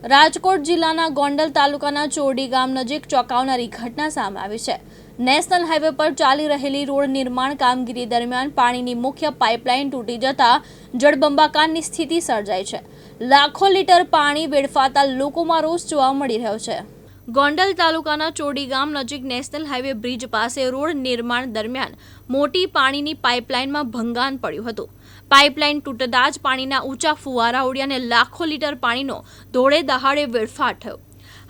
રાજકોટ જિલ્લાના ગોંડલ તાલુકાના ચોરડી ગામ નજીક ચોંકાવનારી ઘટના સામે આવી છે। નેશનલ હાઈવે પર ચાલી રહેલી રોડ નિર્માણ કામગીરી દરમિયાન પાણીની મુખ્ય પાઇપલાઇન તૂટી જતા જળબંબાકારની સ્થિતિ સર્જાઈ છે। લાખો લીટર પાણી વેડફાતા લોકોમાં રોષ જોવા મળી રહ્યો છે। ગોંડલ તાલુકાના ચોરડી ગામ નજીક નેશનલ હાઈવે બ્રિજ પાસે રોડ નિર્માણ દરમિયાન મોટી પાણીની પાઇપલાઇનમાં ભંગાણ પડ્યું હતું। પાઇપલાઇન તૂટતા જ પાણીના ઊંચા ફુવારા ઉડ્યા અને લાખો લીટર પાણીનો ધોળે દહાડે વેડફાટ થયો।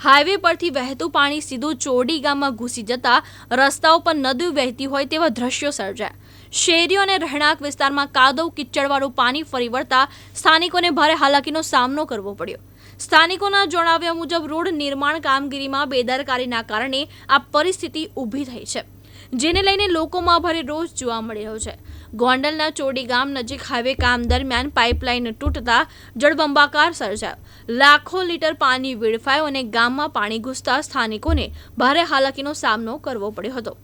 હાઈવે પરથી વહેતું પાણી સીધું ચોરડી ગામમાં ઘૂસી જતા રસ્તાઓ પર નદી વહેતી હોય તેવા દ્રશ્યો સર્જાયા। શેરીઓ અને રહેણાંક વિસ્તારમાં કાદવ કિચડવાળું પાણી ફરી વળતા સ્થાનિકોને ભારે હાલાકીનો સામનો કરવો પડ્યો। સ્થાનિકોના જણાવ્યા મુજબ રોડ નિર્માણ કામગીરીમાં બેદરકારીના કારણે આ પરિસ્થિતિ ઊભી થઈ છે, જેને લઈને લોકોમાં ભારે રોષ જોવા મળી રહ્યો છે। ગોંડલના ચોરડી ગામ નજીક હાઈવે કામ દરમિયાન પાઇપલાઇન તૂટતા જળબંબાકાર સર્જાયો, લાખો લીટર પાણી વેડફાયું અને ગામમાં પાણી ઘૂસતા સ્થાનિકોને ભારે હાલાકીનો સામનો કરવો પડ્યો હતો।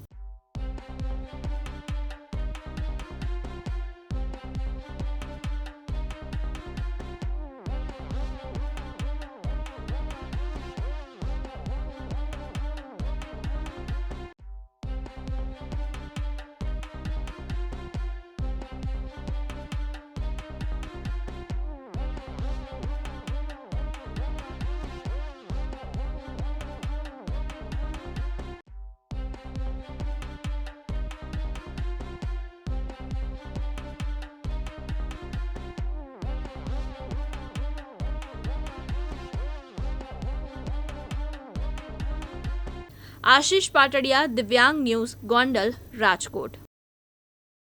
આશિષ પાટડિયા, દિવ્યાંગ ન્યૂઝ, ગોંડલ, રાજકોટ।